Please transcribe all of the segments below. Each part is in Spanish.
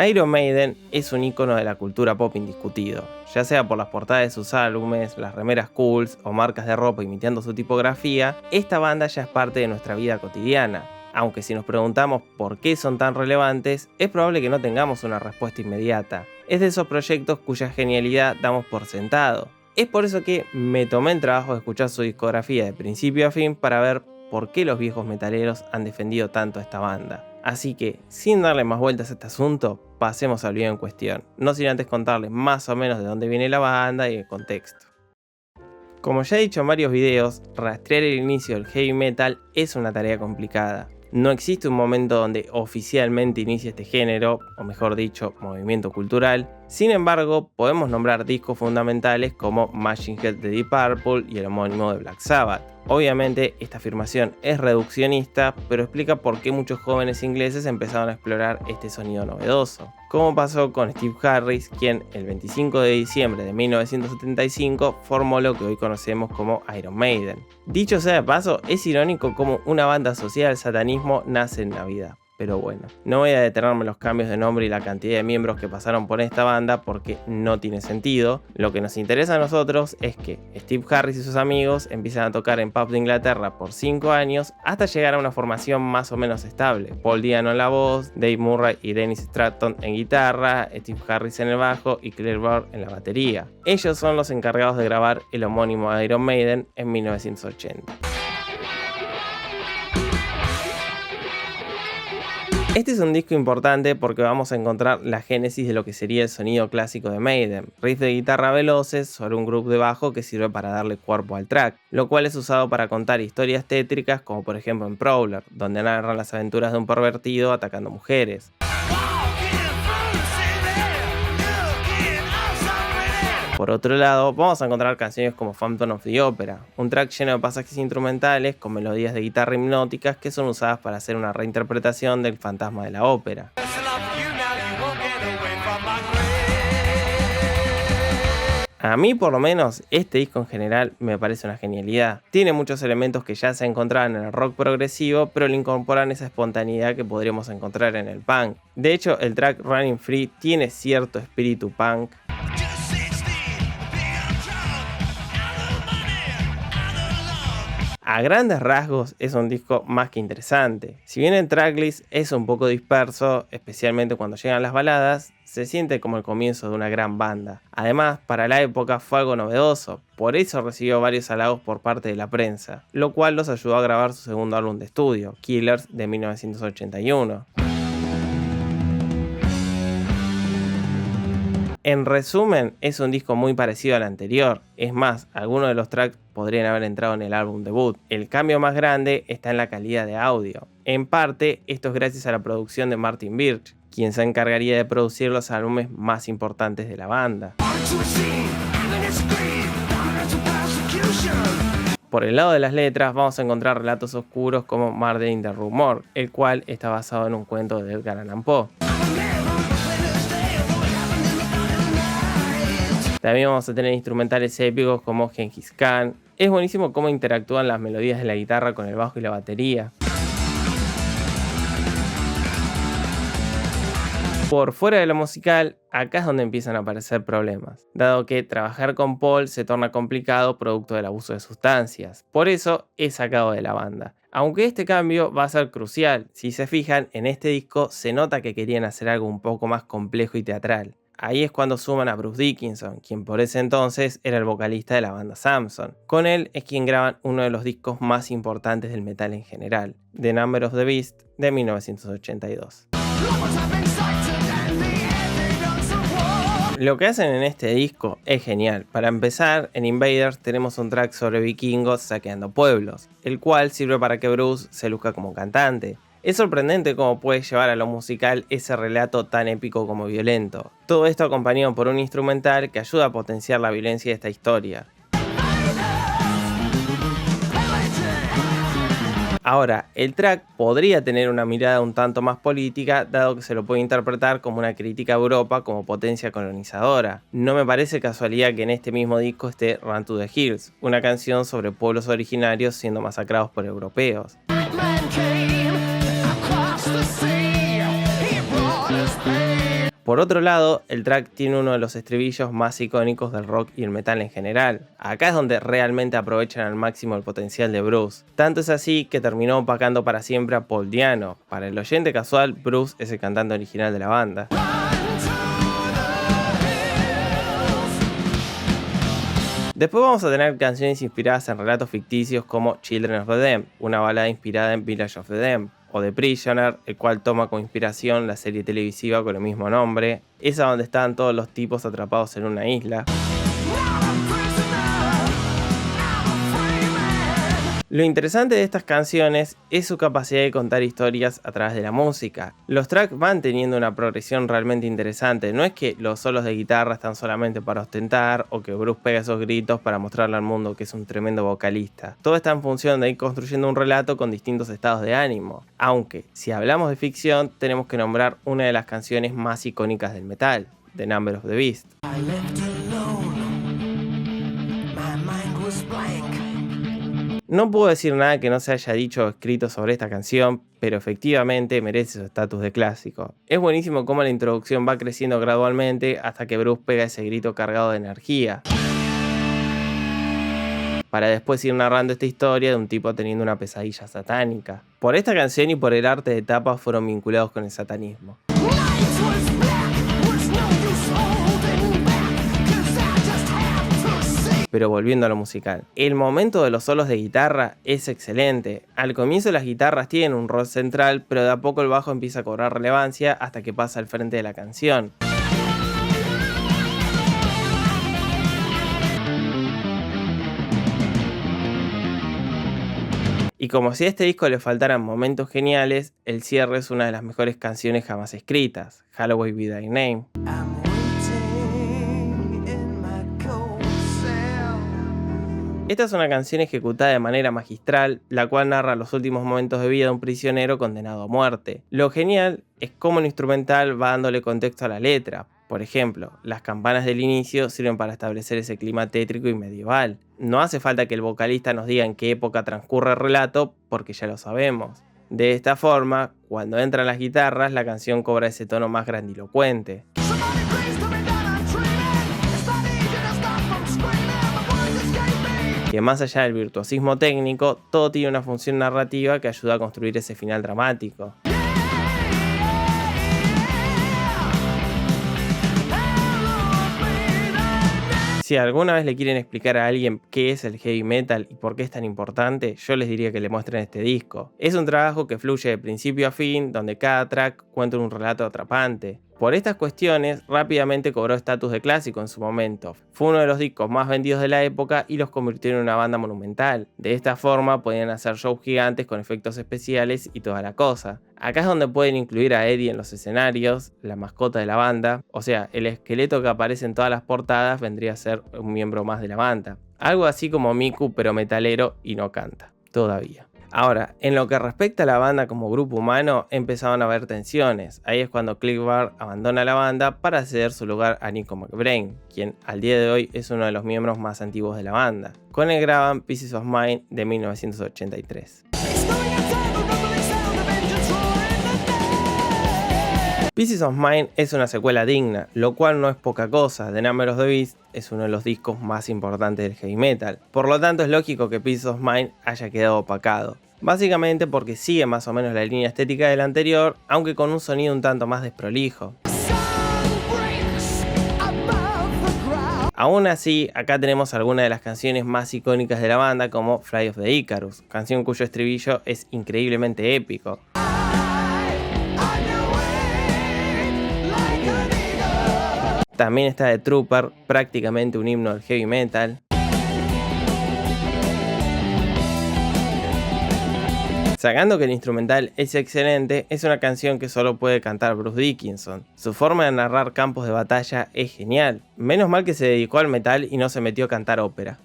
Iron Maiden es un icono de la cultura pop indiscutido, ya sea por las portadas de sus álbumes, las remeras cools o marcas de ropa imitando su tipografía. Esta banda ya es parte de nuestra vida cotidiana. Aunque si nos preguntamos por qué son tan relevantes, es probable que no tengamos una respuesta inmediata. Es de esos proyectos cuya genialidad damos por sentado. Es por eso que me tomé el trabajo de escuchar su discografía de principio a fin para ver por qué los viejos metaleros han defendido tanto a esta banda. Así que, sin darle más vueltas a este asunto, pasemos al video en cuestión, no sin antes contarles más o menos de dónde viene la banda y el contexto. Como ya he dicho en varios videos, rastrear el inicio del heavy metal es una tarea complicada. No existe un momento donde oficialmente inicie este género, o mejor dicho, movimiento cultural. Sin embargo, podemos nombrar discos fundamentales como Machine Head de Deep Purple y el homónimo de Black Sabbath. Obviamente, esta afirmación es reduccionista, pero explica por qué muchos jóvenes ingleses empezaron a explorar este sonido novedoso. Como pasó con Steve Harris, quien el 25 de diciembre de 1975 formó lo que hoy conocemos como Iron Maiden. Dicho sea de paso, es irónico cómo una banda asociada al satanismo nace en Navidad. Pero bueno, no voy a detenerme en los cambios de nombre y la cantidad de miembros que pasaron por esta banda porque no tiene sentido. Lo que nos interesa a nosotros es que Steve Harris y sus amigos empiezan a tocar en pubs de Inglaterra por 5 años hasta llegar a una formación más o menos estable. Paul Diano en la voz, Dave Murray y Dennis Stratton en guitarra, Steve Harris en el bajo y Claire Byrd en la batería. Ellos son los encargados de grabar el homónimo de Iron Maiden en 1980. Este es un disco importante porque vamos a encontrar la génesis de lo que sería el sonido clásico de Maiden, riffs de guitarra veloces sobre un groove de bajo que sirve para darle cuerpo al track, lo cual es usado para contar historias tétricas como por ejemplo en Prowler, donde narran las aventuras de un pervertido atacando mujeres. Por otro lado, vamos a encontrar canciones como Phantom of the Opera, un track lleno de pasajes instrumentales con melodías de guitarra hipnóticas que son usadas para hacer una reinterpretación del fantasma de la ópera. A mí por lo menos, este disco en general me parece una genialidad. Tiene muchos elementos que ya se encontraban en el rock progresivo, pero le incorporan esa espontaneidad que podríamos encontrar en el punk. De hecho, el track Running Free tiene cierto espíritu punk. A grandes rasgos es un disco más que interesante. Si bien el tracklist es un poco disperso, especialmente cuando llegan las baladas, se siente como el comienzo de una gran banda. Además, para la época fue algo novedoso, por eso recibió varios halagos por parte de la prensa, lo cual los ayudó a grabar su segundo álbum de estudio, Killers, de 1981. En resumen, es un disco muy parecido al anterior. Es más, algunos de los tracks podrían haber entrado en el álbum debut. El cambio más grande está en la calidad de audio. En parte, esto es gracias a la producción de Martin Birch, quien se encargaría de producir los álbumes más importantes de la banda. Por el lado de las letras, vamos a encontrar relatos oscuros como Murder in the Rue Morgue, el cual está basado en un cuento de Edgar Allan Poe. También vamos a tener instrumentales épicos como Genghis Khan. Es buenísimo cómo interactúan las melodías de la guitarra con el bajo y la batería. Por fuera de lo musical, acá es donde empiezan a aparecer problemas, dado que trabajar con Paul se torna complicado producto del abuso de sustancias. Por eso es sacado de la banda. Aunque este cambio va a ser crucial, si se fijan, en este disco se nota que querían hacer algo un poco más complejo y teatral. Ahí es cuando suman a Bruce Dickinson, quien por ese entonces era el vocalista de la banda Samson. Con él es quien graban uno de los discos más importantes del metal en general, The Number of the Beast, de 1982. Lo que hacen en este disco es genial. Para empezar, en Invaders tenemos un track sobre vikingos saqueando pueblos, el cual sirve para que Bruce se luzca como cantante. Es sorprendente cómo puede llevar a lo musical ese relato tan épico como violento. Todo esto acompañado por un instrumental que ayuda a potenciar la violencia de esta historia. Ahora, el track podría tener una mirada un tanto más política, dado que se lo puede interpretar como una crítica a Europa como potencia colonizadora. No me parece casualidad que en este mismo disco esté Run to the Hills, una canción sobre pueblos originarios siendo masacrados por europeos. Por otro lado, el track tiene uno de los estribillos más icónicos del rock y el metal en general. Acá es donde realmente aprovechan al máximo el potencial de Bruce. Tanto es así que terminó opacando para siempre a Paul Di'Anno. Para el oyente casual, Bruce es el cantante original de la banda. Después vamos a tener canciones inspiradas en relatos ficticios como Children of the Damned, una balada inspirada en Village of the Damned, o The Prisoner, el cual toma como inspiración la serie televisiva con el mismo nombre, esa donde estaban todos los tipos atrapados en una isla. Lo interesante de estas canciones es su capacidad de contar historias a través de la música. Los tracks van teniendo una progresión realmente interesante, no es que los solos de guitarra están solamente para ostentar o que Bruce pega esos gritos para mostrarle al mundo que es un tremendo vocalista. Todo está en función de ir construyendo un relato con distintos estados de ánimo. Aunque, si hablamos de ficción, tenemos que nombrar una de las canciones más icónicas del metal, The Number of the Beast. No puedo decir nada que no se haya dicho o escrito sobre esta canción, pero efectivamente merece su estatus de clásico. Es buenísimo cómo la introducción va creciendo gradualmente hasta que Bruce pega ese grito cargado de energía, para después ir narrando esta historia de un tipo teniendo una pesadilla satánica. Por esta canción y por el arte de tapa fueron vinculados con el satanismo. Pero volviendo a lo musical, el momento de los solos de guitarra es excelente. Al comienzo las guitarras tienen un rol central, pero de a poco el bajo empieza a cobrar relevancia hasta que pasa al frente de la canción. Y como si a este disco le faltaran momentos geniales, el cierre es una de las mejores canciones jamás escritas, Hallowed Be Thy Name. Esta es una canción ejecutada de manera magistral, la cual narra los últimos momentos de vida de un prisionero condenado a muerte. Lo genial es cómo el instrumental va dándole contexto a la letra. Por ejemplo, las campanas del inicio sirven para establecer ese clima tétrico y medieval. No hace falta que el vocalista nos diga en qué época transcurre el relato, porque ya lo sabemos. De esta forma, cuando entran las guitarras, la canción cobra ese tono más grandilocuente. Que más allá del virtuosismo técnico, todo tiene una función narrativa que ayuda a construir ese final dramático. Si alguna vez le quieren explicar a alguien qué es el heavy metal y por qué es tan importante, yo les diría que le muestren este disco. Es un trabajo que fluye de principio a fin, donde cada track cuenta un relato atrapante. Por estas cuestiones, rápidamente cobró estatus de clásico en su momento. Fue uno de los discos más vendidos de la época y los convirtió en una banda monumental. De esta forma podían hacer shows gigantes con efectos especiales y toda la cosa. Acá es donde pueden incluir a Eddie en los escenarios, la mascota de la banda, o sea, el esqueleto que aparece en todas las portadas vendría a ser un miembro más de la banda. Algo así como Miku, pero metalero y no canta, todavía. Ahora, en lo que respecta a la banda como grupo humano, empezaban a haber tensiones. Ahí es cuando Cliff Burr abandona la banda para ceder su lugar a Nicko McBrain, quien al día de hoy es uno de los miembros más antiguos de la banda. Con él graban Pieces of Mine de 1983. Pieces of Mine es una secuela digna, lo cual no es poca cosa. The Number of the Beast es uno de los discos más importantes del heavy metal. Por lo tanto es lógico que Pieces of Mine haya quedado opacado. Básicamente porque sigue más o menos la línea estética del anterior, aunque con un sonido un tanto más desprolijo. Aún así, acá tenemos algunas de las canciones más icónicas de la banda como Flight of the Icarus, canción cuyo estribillo es increíblemente épico. También está The Trooper, prácticamente un himno del heavy metal. Sacando que el instrumental es excelente, es una canción que solo puede cantar Bruce Dickinson. Su forma de narrar campos de batalla es genial. Menos mal que se dedicó al metal y no se metió a cantar ópera.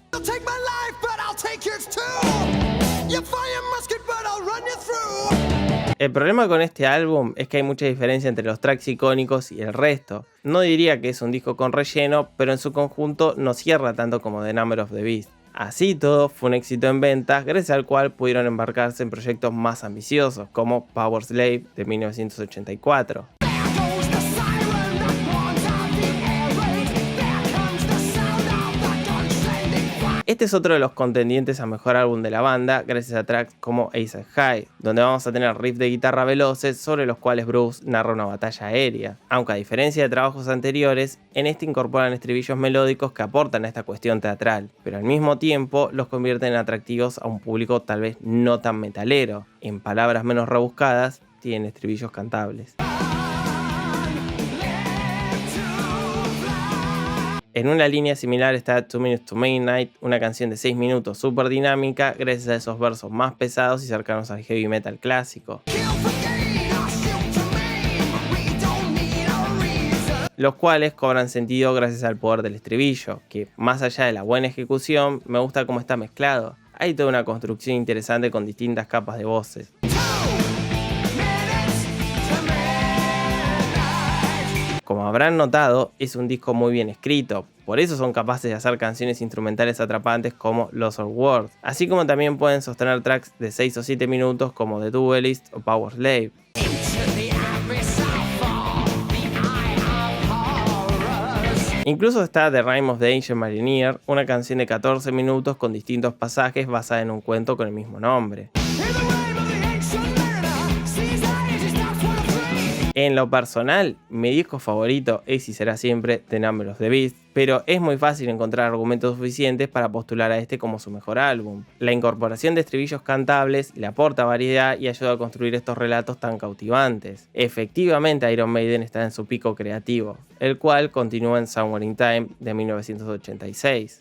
El problema con este álbum es que hay mucha diferencia entre los tracks icónicos y el resto. No diría que es un disco con relleno, pero en su conjunto no cierra tanto como The Number of the Beast. Así todo, fue un éxito en ventas, gracias al cual pudieron embarcarse en proyectos más ambiciosos, como Power Slave de 1984. Este es otro de los contendientes a mejor álbum de la banda, gracias a tracks como Ace High, donde vamos a tener riffs de guitarra veloces sobre los cuales Bruce narra una batalla aérea. Aunque a diferencia de trabajos anteriores, en este incorporan estribillos melódicos que aportan a esta cuestión teatral, pero al mismo tiempo los convierten en atractivos a un público tal vez no tan metalero. En palabras menos rebuscadas, tienen estribillos cantables. En una línea similar está 2 Minutes to Midnight, una canción de 6 minutos súper dinámica gracias a esos versos más pesados y cercanos al heavy metal clásico, los cuales cobran sentido gracias al poder del estribillo, que más allá de la buena ejecución, me gusta cómo está mezclado. Hay toda una construcción interesante con distintas capas de voces. Como habrán notado, es un disco muy bien escrito, por eso son capaces de hacer canciones instrumentales atrapantes como Lost of Words, así como también pueden sostener tracks de 6 o 7 minutos como The Duelist o Power Slave. Incluso está The Rime of the Ancient Mariner, una canción de 14 minutos con distintos pasajes basada en un cuento con el mismo nombre. En lo personal, mi disco favorito es y será siempre The Number of the Beast, pero es muy fácil encontrar argumentos suficientes para postular a este como su mejor álbum. La incorporación de estribillos cantables le aporta variedad y ayuda a construir estos relatos tan cautivantes. Efectivamente, Iron Maiden está en su pico creativo, el cual continúa en Somewhere in Time de 1986.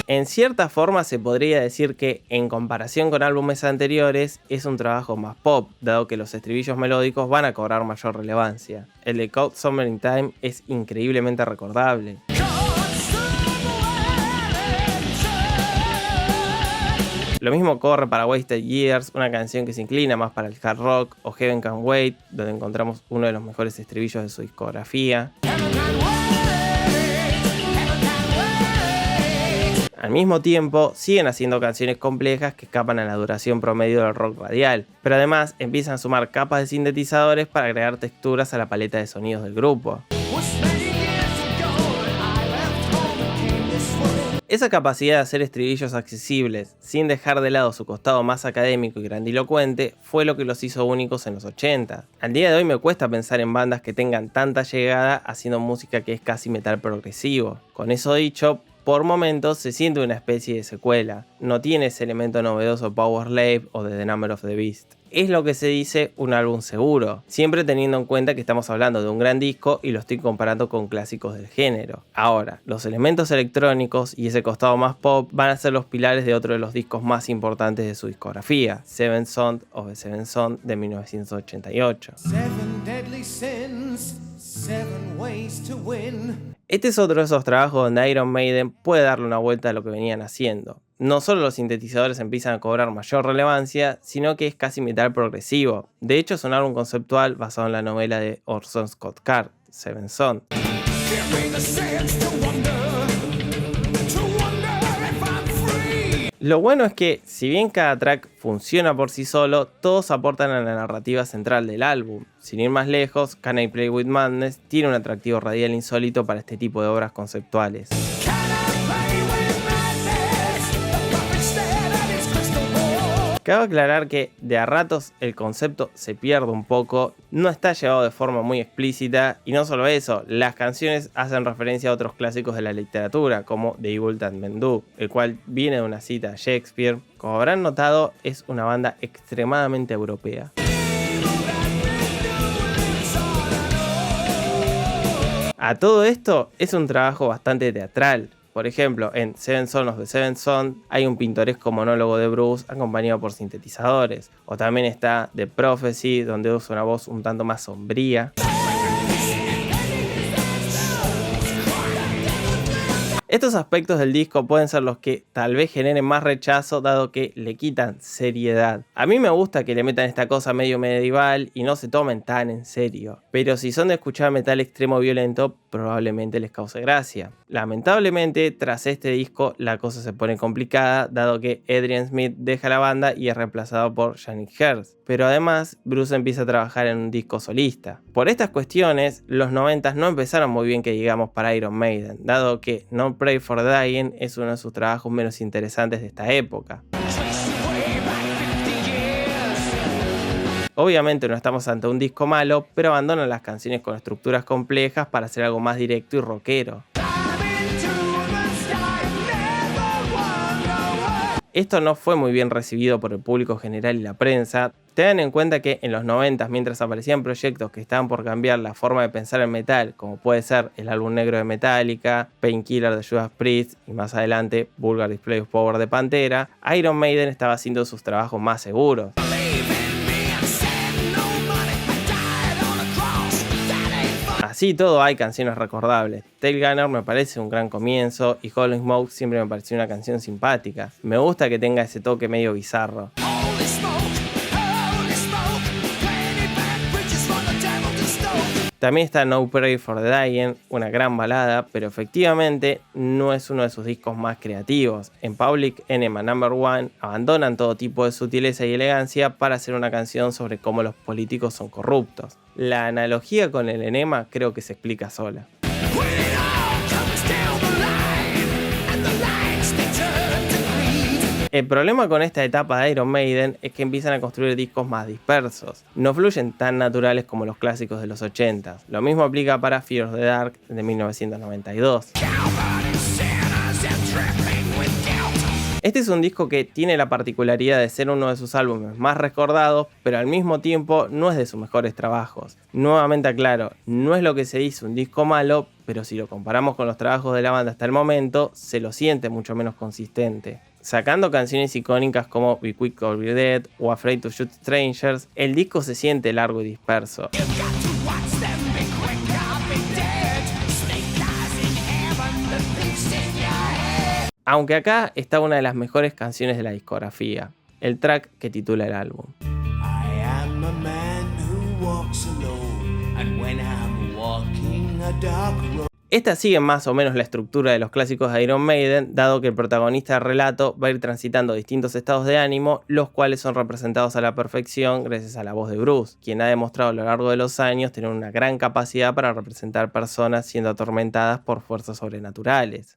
En cierta forma se podría decir que, en comparación con álbumes anteriores, es un trabajo más pop, dado que los estribillos melódicos van a cobrar mayor relevancia. El de Cold Summer in Time es increíblemente recordable. Lo mismo corre para Wasted Years, una canción que se inclina más para el hard rock, o Heaven Can Wait, donde encontramos uno de los mejores estribillos de su discografía. Al mismo tiempo, siguen haciendo canciones complejas que escapan a la duración promedio del rock radial, pero además empiezan a sumar capas de sintetizadores para agregar texturas a la paleta de sonidos del grupo. Esa capacidad de hacer estribillos accesibles, sin dejar de lado su costado más académico y grandilocuente, fue lo que los hizo únicos en los 80. Al día de hoy me cuesta pensar en bandas que tengan tanta llegada haciendo música que es casi metal progresivo. Con eso dicho, por momentos se siente una especie de secuela, no tiene ese elemento novedoso Power Slave o de The Number of the Beast. Es lo que se dice un álbum seguro, siempre teniendo en cuenta que estamos hablando de un gran disco y lo estoy comparando con clásicos del género. Ahora, los elementos electrónicos y ese costado más pop van a ser los pilares de otro de los discos más importantes de su discografía, Seven Sons of the Seven Son de 1988. Este es otro de esos trabajos donde Iron Maiden puede darle una vuelta a lo que venían haciendo. No solo los sintetizadores empiezan a cobrar mayor relevancia, sino que es casi metal progresivo. De hecho, es un álbum conceptual basado en la novela de Orson Scott Card, Seven Son. Lo bueno es que, si bien cada track funciona por sí solo, todos aportan a la narrativa central del álbum. Sin ir más lejos, Can I Play With Madness tiene un atractivo radial insólito para este tipo de obras conceptuales. Cabe aclarar que de a ratos el concepto se pierde un poco, no está llevado de forma muy explícita y no solo eso, las canciones hacen referencia a otros clásicos de la literatura como The Evil That Men Do, el cual viene de una cita de Shakespeare. Como habrán notado, es una banda extremadamente europea. A todo esto es un trabajo bastante teatral. Por ejemplo, en Seven Sons of the Seven Son hay un pintoresco monólogo de Bruce acompañado por sintetizadores. O también está The Prophecy, donde usa una voz un tanto más sombría. Estos aspectos del disco pueden ser los que tal vez generen más rechazo dado que le quitan seriedad. A mí me gusta que le metan esta cosa medio medieval y no se tomen tan en serio, pero si son de escuchar metal extremo violento probablemente les cause gracia. Lamentablemente tras este disco la cosa se pone complicada dado que Adrian Smith deja la banda y es reemplazado por Yannick Herz, pero además Bruce empieza a trabajar en un disco solista. Por estas cuestiones los 90s no empezaron muy bien que digamos para Iron Maiden, dado que No Pray for Dying es uno de sus trabajos menos interesantes de esta época. Obviamente no estamos ante un disco malo, pero abandonan las canciones con estructuras complejas para hacer algo más directo y rockero. Esto no fue muy bien recibido por el público general y la prensa. Tengan en cuenta que en los 90, mientras aparecían proyectos que estaban por cambiar la forma de pensar en metal, como puede ser el álbum negro de Metallica, Painkiller de Judas Priest y más adelante Vulgar Display of Power de Pantera, Iron Maiden estaba haciendo sus trabajos más seguros. Así todo hay canciones recordables. Tail Gunner me parece un gran comienzo y Holy Smoke siempre me pareció una canción simpática. Me gusta que tenga ese toque medio bizarro. También está No Pray for the Dying, una gran balada, pero efectivamente no es uno de sus discos más creativos. En Public Enema No. 1 abandonan todo tipo de sutileza y elegancia para hacer una canción sobre cómo los políticos son corruptos. La analogía con el enema creo que se explica sola. El problema con esta etapa de Iron Maiden es que empiezan a construir discos más dispersos. No fluyen tan naturales como los clásicos de los 80. Lo mismo aplica para Fear of the Dark de 1992. Este es un disco que tiene la particularidad de ser uno de sus álbumes más recordados, pero al mismo tiempo no es de sus mejores trabajos. Nuevamente aclaro, no es lo que se dice un disco malo, pero si lo comparamos con los trabajos de la banda hasta el momento, se lo siente mucho menos consistente. Sacando canciones icónicas como Be Quick or Be Dead o Afraid to Shoot Strangers, el disco se siente largo y disperso. Aunque acá está una de las mejores canciones de la discografía, el track que titula el álbum. I am a man who walks alone, and when I'm walking a dark road. Esta sigue más o menos la estructura de los clásicos de Iron Maiden, dado que el protagonista del relato va a ir transitando distintos estados de ánimo, los cuales son representados a la perfección gracias a la voz de Bruce, quien ha demostrado a lo largo de los años tener una gran capacidad para representar personas siendo atormentadas por fuerzas sobrenaturales.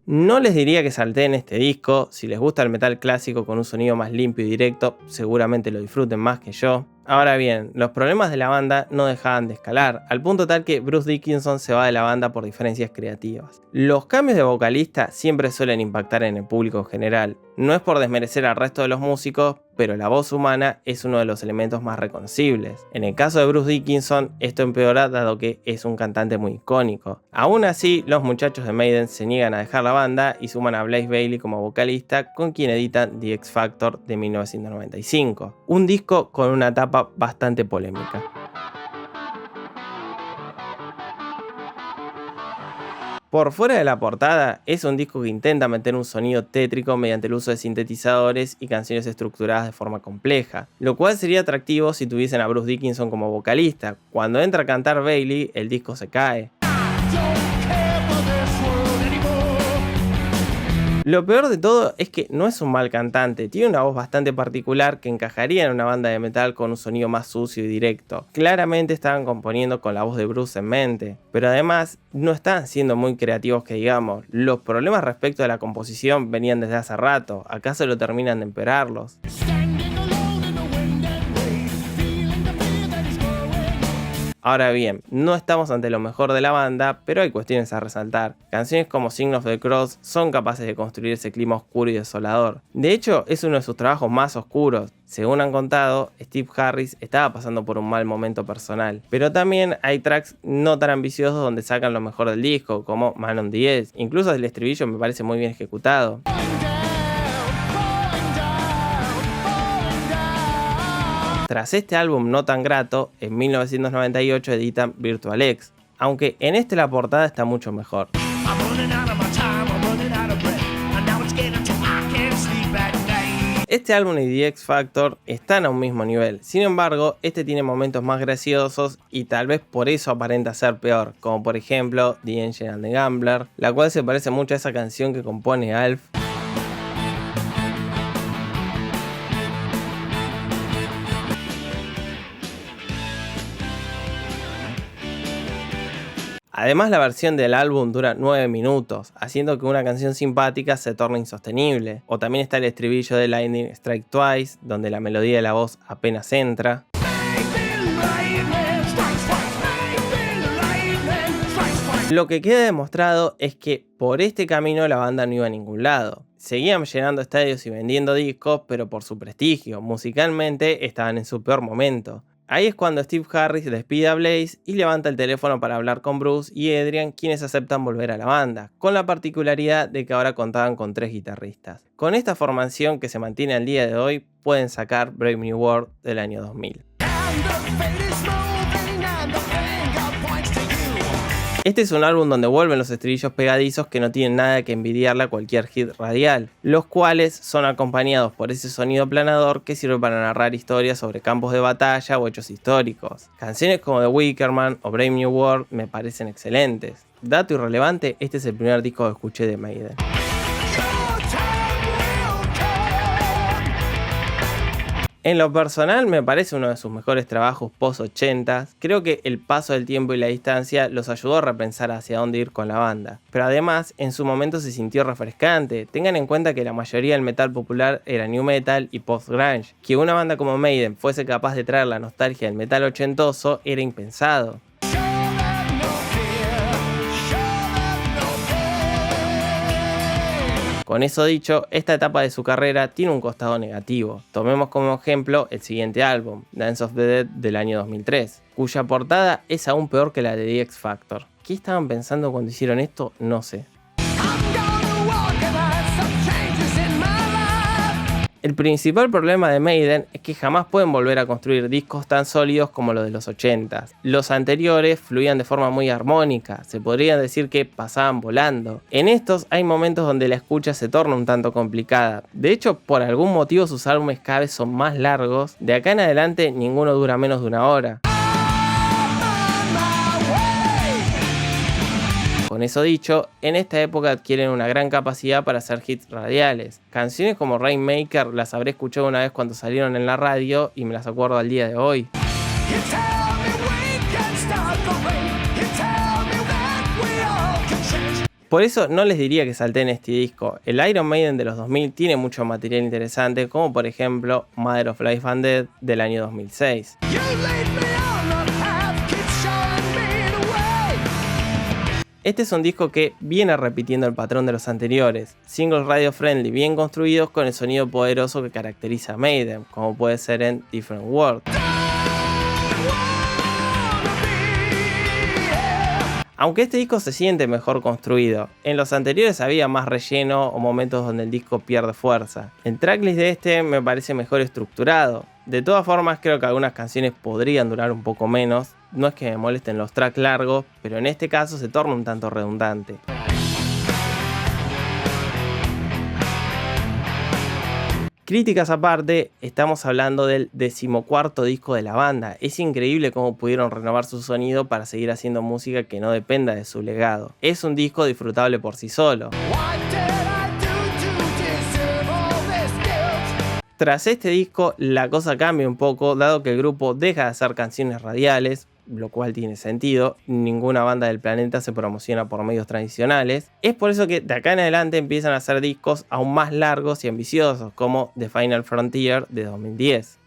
No les diría que salteen este disco, si les gusta el metal clásico con un sonido más limpio y directo, seguramente lo disfruten más que yo. Ahora bien, los problemas de la banda no dejaban de escalar, al punto tal que Bruce Dickinson se va de la banda por diferencias creativas. Los cambios de vocalista siempre suelen impactar en el público en general. No es por desmerecer al resto de los músicos, pero la voz humana es uno de los elementos más reconocibles. En el caso de Bruce Dickinson, esto empeora dado que es un cantante muy icónico. Aún así, los muchachos de Maiden se niegan a dejar la banda y suman a Blaze Bayley como vocalista, con quien editan The X Factor de 1995. Un disco con una etapa bastante polémica. Por fuera de la portada, es un disco que intenta meter un sonido tétrico mediante el uso de sintetizadores y canciones estructuradas de forma compleja, lo cual sería atractivo si tuviesen a Bruce Dickinson como vocalista. Cuando entra a cantar Bayley, el disco se cae. Lo peor de todo es que no es un mal cantante, tiene una voz bastante particular que encajaría en una banda de metal con un sonido más sucio y directo. Claramente estaban componiendo con la voz de Bruce en mente, pero además no estaban siendo muy creativos que digamos. Los problemas respecto a la composición venían desde hace rato, acá solo terminan de empeorarlos. Ahora bien, no estamos ante lo mejor de la banda, pero hay cuestiones a resaltar. Canciones como Sign of the Cross son capaces de construir ese clima oscuro y desolador. De hecho, es uno de sus trabajos más oscuros. Según han contado, Steve Harris estaba pasando por un mal momento personal. Pero también hay tracks no tan ambiciosos donde sacan lo mejor del disco, como Man on the Edge. Incluso el estribillo me parece muy bien ejecutado. Tras este álbum no tan grato, en 1998 editan Virtual X, aunque en este la portada está mucho mejor. Este álbum y The X Factor están a un mismo nivel, sin embargo, este tiene momentos más graciosos y tal vez por eso aparenta ser peor, como por ejemplo The Angel and the Gambler, la cual se parece mucho a esa canción que compone Alf. Además, la versión del álbum dura 9 minutos, haciendo que una canción simpática se torne insostenible. O también está el estribillo de Lightning Strike Twice, donde la melodía de la voz apenas entra. Lo que queda demostrado es que por este camino la banda no iba a ningún lado. Seguían llenando estadios y vendiendo discos, pero por su prestigio, musicalmente estaban en su peor momento. Ahí es cuando Steve Harris despide a Blaze y levanta el teléfono para hablar con Bruce y Adrian, quienes aceptan volver a la banda, con la particularidad de que ahora contaban con 3 guitarristas. Con esta formación que se mantiene al día de hoy, pueden sacar Brave New World del año 2000. Este es un álbum donde vuelven los estribillos pegadizos que no tienen nada que envidiarle a cualquier hit radial, los cuales son acompañados por ese sonido planador que sirve para narrar historias sobre campos de batalla o hechos históricos. Canciones como The Wicker Man o Brave New World me parecen excelentes. Dato irrelevante, este es el primer disco que escuché de Maiden. En lo personal me parece uno de sus mejores trabajos post-80s, creo que el paso del tiempo y la distancia los ayudó a repensar hacia dónde ir con la banda, pero además en su momento se sintió refrescante. Tengan en cuenta que la mayoría del metal popular era new metal y post-grunge, que una banda como Maiden fuese capaz de traer la nostalgia del metal ochentoso era impensado. Con eso dicho, esta etapa de su carrera tiene un costado negativo. Tomemos como ejemplo el siguiente álbum, Dance of the Dead del año 2003, cuya portada es aún peor que la de The X Factor. ¿Qué estaban pensando cuando hicieron esto? No sé. El principal problema de Maiden es que jamás pueden volver a construir discos tan sólidos como los de los 80s. Los anteriores fluían de forma muy armónica, se podría decir que pasaban volando. En estos hay momentos donde la escucha se torna un tanto complicada. De hecho, por algún motivo sus álbumes cada vez son más largos. De acá en adelante ninguno dura menos de 1 hora. Con eso dicho, en esta época adquieren una gran capacidad para hacer hits radiales. Canciones como Rainmaker las habré escuchado una vez cuando salieron en la radio y me las acuerdo al día de hoy. Por eso no les diría que salten este disco. El Iron Maiden de los 2000 tiene mucho material interesante, como por ejemplo Mother of Life and Death del año 2006. Este es un disco que viene repitiendo el patrón de los anteriores, singles radio friendly bien construidos con el sonido poderoso que caracteriza a Maiden, como puede ser en Different World. Aunque este disco se siente mejor construido, en los anteriores había más relleno o momentos donde el disco pierde fuerza. El tracklist de este me parece mejor estructurado. De todas formas, creo que algunas canciones podrían durar un poco menos. No es que me molesten los tracks largos, pero en este caso se torna un tanto redundante. Críticas aparte, estamos hablando del 14º disco de la banda. Es increíble cómo pudieron renovar su sonido para seguir haciendo música que no dependa de su legado. Es un disco disfrutable por sí solo. Tras este disco, la cosa cambia un poco, dado que el grupo deja de hacer canciones radiales, lo cual tiene sentido. Ninguna banda del planeta se promociona por medios tradicionales. Es por eso que de acá en adelante empiezan a hacer discos aún más largos y ambiciosos, como The Final Frontier de 2010.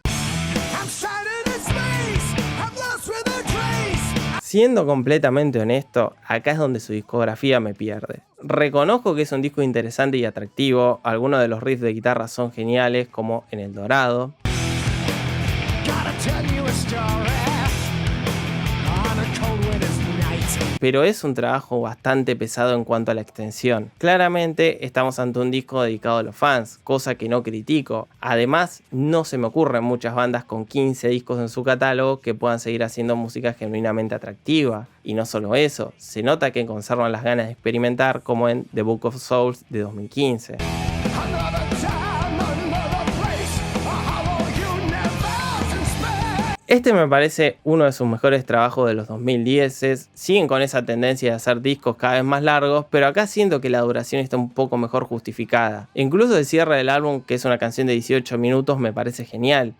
Siendo completamente honesto, acá es donde su discografía me pierde. Reconozco que es un disco interesante y atractivo, algunos de los riffs de guitarra son geniales, como en El Dorado. pero es un trabajo bastante pesado en cuanto a la extensión. Claramente estamos ante un disco dedicado a los fans, cosa que no critico. Además, no se me ocurren muchas bandas con 15 discos en su catálogo que puedan seguir haciendo música genuinamente atractiva. Y no solo eso, se nota que conservan las ganas de experimentar, como en The Book of Souls de 2015. Este me parece uno de sus mejores trabajos de los 2010. Siguen con esa tendencia de hacer discos cada vez más largos, pero acá siento que la duración está un poco mejor justificada. Incluso el cierre del álbum, que es una canción de 18 minutos, me parece genial.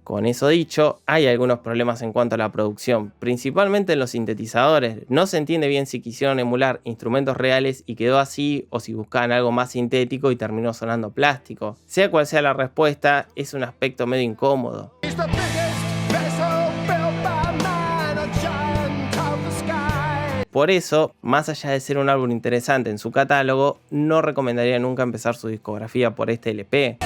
Con eso dicho, hay algunos problemas en cuanto a la producción, principalmente en los sintetizadores. No se entiende bien si quisieron emular instrumentos reales y quedó así, o si buscaban algo más sintético y terminó sonando plástico. Sea cual sea la respuesta, es un aspecto medio incómodo. Por eso, más allá de ser un álbum interesante en su catálogo, no recomendaría nunca empezar su discografía por este LP.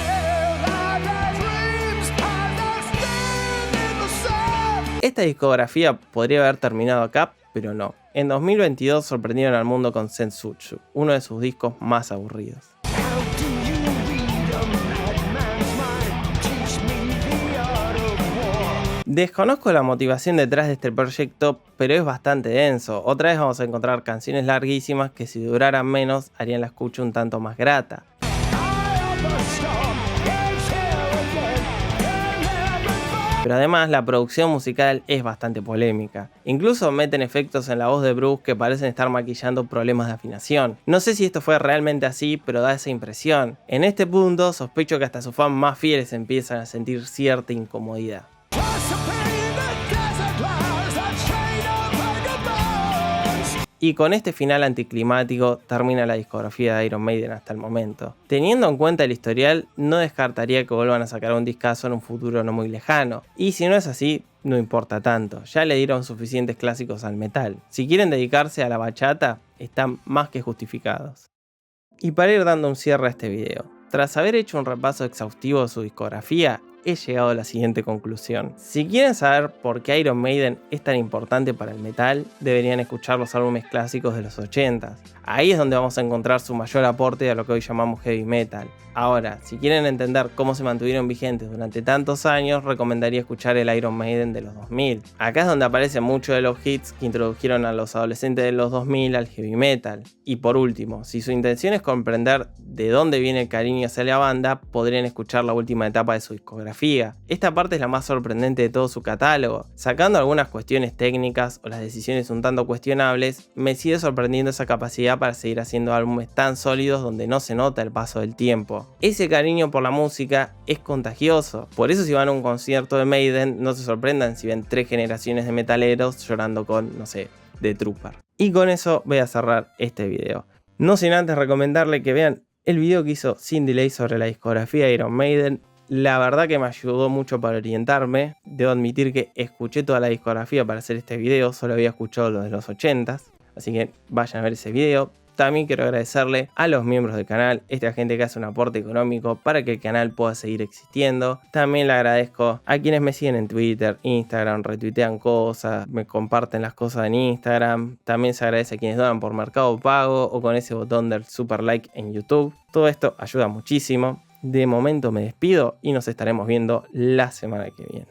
Esta discografía podría haber terminado acá, pero no. En 2022 sorprendieron al mundo con Senjutsu, uno de sus discos más aburridos. Desconozco la motivación detrás de este proyecto, pero es bastante denso. Otra vez vamos a encontrar canciones larguísimas que, si duraran menos, harían la escucha un tanto más grata. Pero además la producción musical es bastante polémica. Incluso meten efectos en la voz de Bruce que parecen estar maquillando problemas de afinación. No sé si esto fue realmente así, pero da esa impresión. En este punto sospecho que hasta sus fans más fieles empiezan a sentir cierta incomodidad. Y con este final anticlimático termina la discografía de Iron Maiden hasta el momento. Teniendo en cuenta el historial, no descartaría que vuelvan a sacar un discazo en un futuro no muy lejano. Y si no es así, no importa tanto, ya le dieron suficientes clásicos al metal. Si quieren dedicarse a la bachata, están más que justificados. Y para ir dando un cierre a este video, tras haber hecho un repaso exhaustivo de su discografía, he llegado a la siguiente conclusión. Si quieren saber por qué Iron Maiden es tan importante para el metal, deberían escuchar los álbumes clásicos de los 80s. Ahí es donde vamos a encontrar su mayor aporte a lo que hoy llamamos heavy metal. Ahora, si quieren entender cómo se mantuvieron vigentes durante tantos años, recomendaría escuchar el Iron Maiden de los 2000. Acá es donde aparecen muchos de los hits que introdujeron a los adolescentes de los 2000 al heavy metal. Y por último, si su intención es comprender de dónde viene el cariño hacia la banda, podrían escuchar la última etapa de su discografía. Esta parte es la más sorprendente de todo su catálogo. Sacando algunas cuestiones técnicas o las decisiones un tanto cuestionables, me sigue sorprendiendo esa capacidad para seguir haciendo álbumes tan sólidos donde no se nota el paso del tiempo. Ese cariño por la música es contagioso. Por eso, si van a un concierto de Maiden, no se sorprendan si ven 3 generaciones de metaleros llorando con, no sé, The Trooper. Y con eso voy a cerrar este video. No sin antes recomendarle que vean el video que hizo Sin Delay sobre la discografía de Iron Maiden. La verdad que me ayudó mucho para orientarme. Debo admitir que escuché toda la discografía para hacer este video, solo había escuchado lo de los 80s. Así que vayan a ver ese video. También quiero agradecerle a los miembros del canal, esta gente que hace un aporte económico para que el canal pueda seguir existiendo. También le agradezco a quienes me siguen en Twitter, Instagram, retuitean cosas, me comparten las cosas en Instagram. También se agradece a quienes donan por Mercado Pago o con ese botón del super like en YouTube. Todo esto ayuda muchísimo. De momento me despido y nos estaremos viendo la semana que viene.